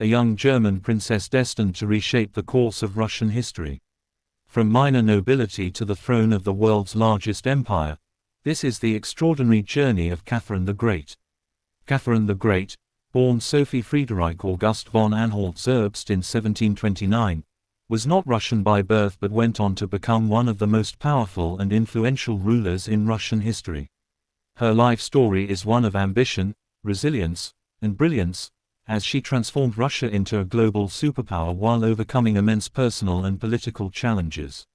a young German princess destined to reshape the course of Russian history. From minor nobility to the throne of the world's largest empire, this is the extraordinary journey of Catherine the Great. Catherine the Great, born Sophie Friederike August von Anhalt-Zerbst in 1729, was not Russian by birth but went on to become one of the most powerful and influential rulers in Russian history. Her life story is one of ambition, resilience, and brilliance, as she transformed Russia into a global superpower while overcoming immense personal and political challenges.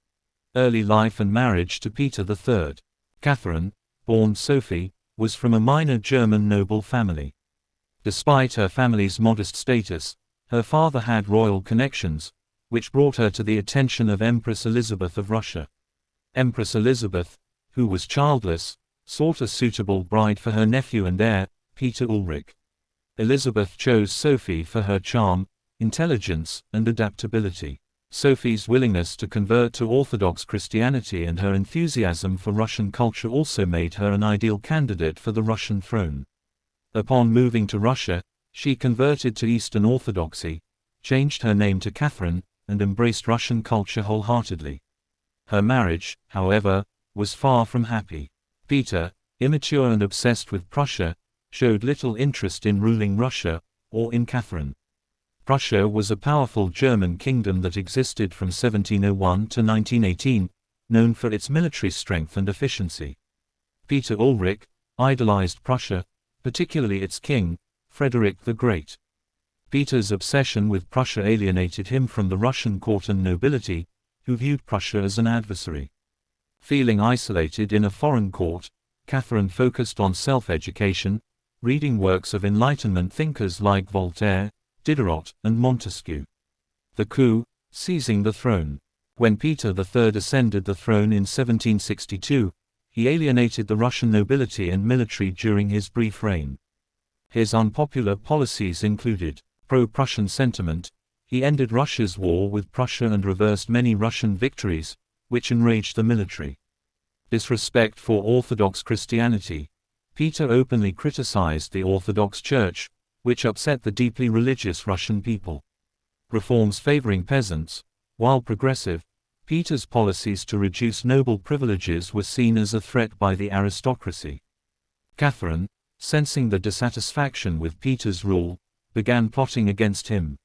Early life and marriage to Peter III. Catherine, born Sophie, was from a minor German noble family. Despite her family's modest status, her father had royal connections, which brought her to the attention of Empress Elizabeth of Russia. Empress Elizabeth, who was childless, sought a suitable bride for her nephew and heir, Peter Ulrich. Elizabeth chose Sophie for her charm, intelligence, and adaptability. Sophie's willingness to convert to Orthodox Christianity and her enthusiasm for Russian culture also made her an ideal candidate for the Russian throne. Upon moving to Russia, she converted to Eastern Orthodoxy, changed her name to Catherine, and embraced Russian culture wholeheartedly. Her marriage, however, was far from happy. Peter, immature and obsessed with Prussia, showed little interest in ruling Russia, or in Catherine. Prussia was a powerful German kingdom that existed from 1701 to 1918, known for its military strength and efficiency. Peter Ulrich idolized Prussia, particularly its king, Frederick the Great. Peter's obsession with Prussia alienated him from the Russian court and nobility, who viewed Prussia as an adversary. Feeling isolated in a foreign court, Catherine focused on self-education, reading works of Enlightenment thinkers like Voltaire, Diderot, and Montesquieu. The coup, seizing the throne. When Peter III ascended the throne in 1762, he alienated the Russian nobility and military during his brief reign. His unpopular policies included pro-Prussian sentiment. He ended Russia's war with Prussia and reversed many Russian victories, which enraged the military. Disrespect for Orthodox Christianity. Peter openly criticized the Orthodox Church, which upset the deeply religious Russian people. Reforms favoring peasants. While progressive, Peter's policies to reduce noble privileges were seen as a threat by the aristocracy. Catherine, sensing the dissatisfaction with Peter's rule, began plotting against him.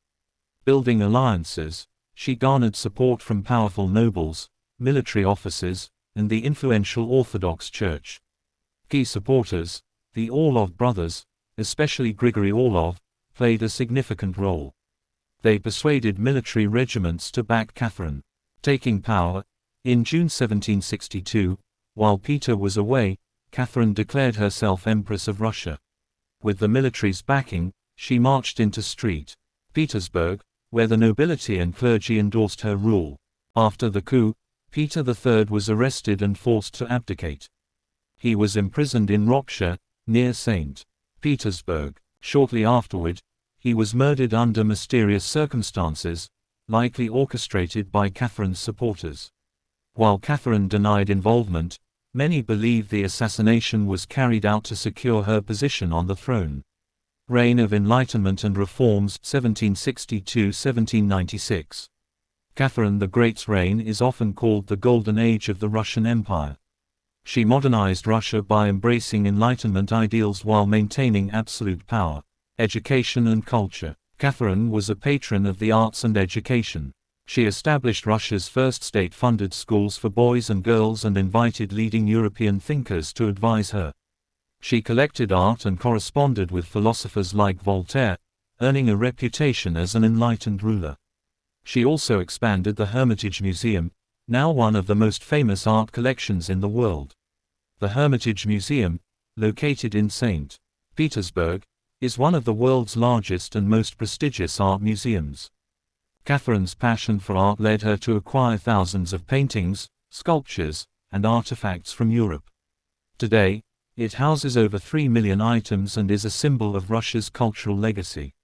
Building alliances, she garnered support from powerful nobles, military officers, and the influential Orthodox Church. Key supporters, the Orlov brothers, especially Grigory Orlov, played a significant role. They persuaded military regiments to back Catherine. Taking power, in June 1762, while Peter was away, Catherine declared herself Empress of Russia. With the military's backing, she marched into St. Petersburg, where the nobility and clergy endorsed her rule. After the coup, Peter III was arrested and forced to abdicate. He was imprisoned in Ropsha, near St. Petersburg. Shortly afterward, he was murdered under mysterious circumstances, likely orchestrated by Catherine's supporters. While Catherine denied involvement, many believe the assassination was carried out to secure her position on the throne. Reign of Enlightenment and Reforms 1762–1796. Catherine the Great's reign is often called the Golden Age of the Russian Empire. She modernized Russia by embracing Enlightenment ideals while maintaining absolute power. Education and culture. Catherine was a patron of the arts and education. She established Russia's first state-funded schools for boys and girls and invited leading European thinkers to advise her. She collected art and corresponded with philosophers like Voltaire, earning a reputation as an enlightened ruler. She also expanded the Hermitage Museum, now one of the most famous art collections in the world. The Hermitage Museum, located in St. Petersburg, is one of the world's largest and most prestigious art museums. Catherine's passion for art led her to acquire thousands of paintings, sculptures, and artifacts from Europe. Today, it houses over 3 million items and is a symbol of Russia's cultural legacy.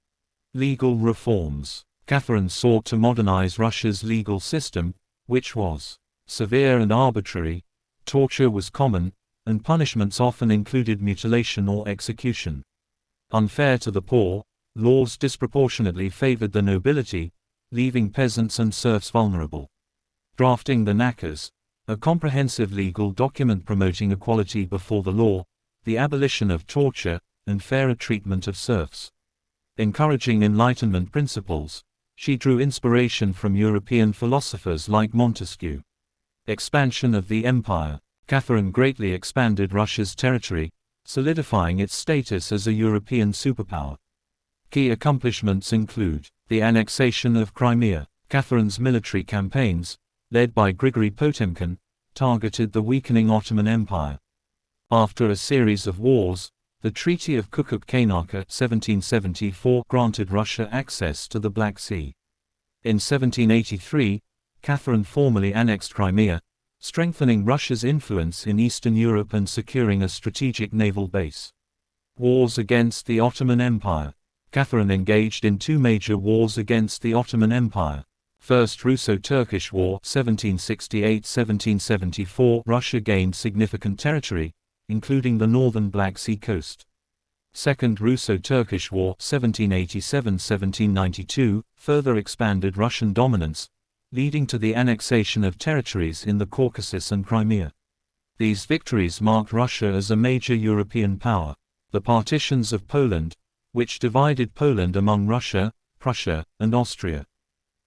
Legal reforms. Catherine sought to modernize Russia's legal system, which was severe and arbitrary. Torture was common, and punishments often included mutilation or execution. Unfair to the poor, Laws disproportionately favored the nobility, leaving peasants and serfs vulnerable. Drafting the Knackers, a comprehensive legal document promoting equality before the law, the abolition of torture, and fairer treatment of serfs. Encouraging Enlightenment principles, she drew inspiration from European philosophers like Montesquieu. Expansion of the empire. Catherine greatly expanded Russia's territory, solidifying its status as a European superpower. Key accomplishments include the annexation of Crimea. Catherine's military campaigns, led by Grigory Potemkin, targeted the weakening Ottoman Empire. After a series of wars, the Treaty of Kukuk-Kaynarka 1774 granted Russia access to the Black Sea. In 1783, Catherine formally annexed Crimea, strengthening Russia's influence in Eastern Europe and securing a strategic naval base. Wars against the Ottoman Empire. Catherine engaged in two major wars against the Ottoman Empire. First Russo-Turkish War 1768–1774. Russia gained significant territory, including the northern Black Sea coast. Second Russo-Turkish War 1787–1792 further expanded Russian dominance, leading to the annexation of territories in the Caucasus and Crimea. These victories marked Russia as a major European power. The partitions of Poland, which divided Poland among Russia, Prussia, and Austria.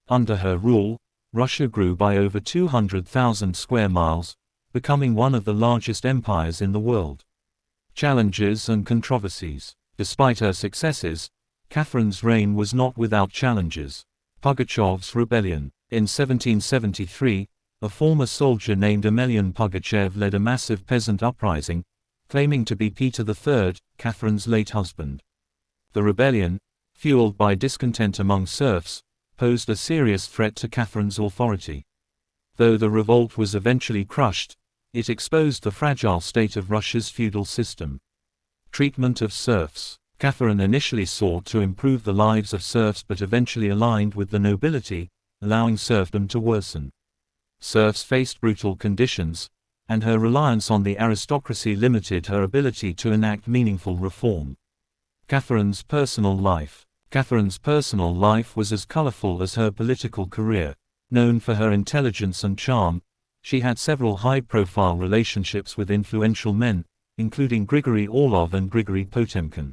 Under her rule, Russia grew by over 200,000 square miles, becoming one of the largest empires in the world. Challenges and controversies. Despite her successes, Catherine's reign was not without challenges. Pugachev's rebellion. In 1773, a former soldier named Emelian Pugachev led a massive peasant uprising, claiming to be Peter III, Catherine's late husband. The rebellion, fueled by discontent among serfs, posed a serious threat to Catherine's authority. Though the revolt was eventually crushed, it exposed the fragile state of Russia's feudal system. Treatment of serfs. Catherine initially sought to improve the lives of serfs but eventually aligned with the nobility, allowing serfdom to worsen. Serfs faced brutal conditions, and her reliance on the aristocracy limited her ability to enact meaningful reform. Catherine's personal life. Catherine's personal life was as colorful as her political career. Known for her intelligence and charm, she had several high-profile relationships with influential men, including Grigory Orlov and Grigory Potemkin.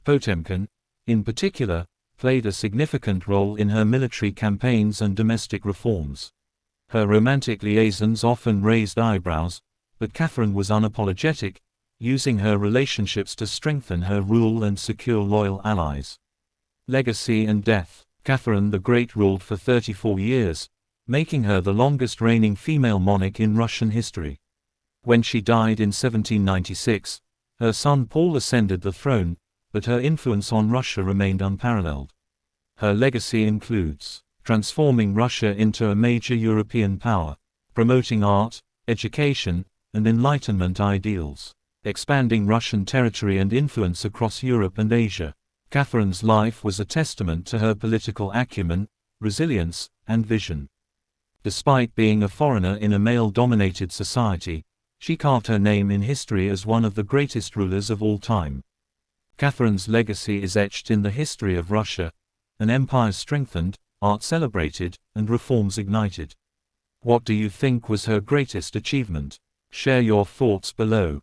Potemkin, in particular, played a significant role in her military campaigns and domestic reforms. Her romantic liaisons often raised eyebrows, but Catherine was unapologetic, using her relationships to strengthen her rule and secure loyal allies. Legacy and death. Catherine the Great ruled for 34 years, making her the longest reigning female monarch in Russian history. When she died in 1796, her son Paul ascended the throne, but her influence on Russia remained unparalleled. Her legacy includes transforming Russia into a major European power, promoting art, education, and Enlightenment ideals, expanding Russian territory and influence across Europe and Asia. Catherine's life was a testament to her political acumen, resilience, and vision. Despite being a foreigner in a male-dominated society, she carved her name in history as one of the greatest rulers of all time. Catherine's legacy is etched in the history of Russia, an empire strengthened, art celebrated, and reforms ignited. What do you think was her greatest achievement? Share your thoughts below.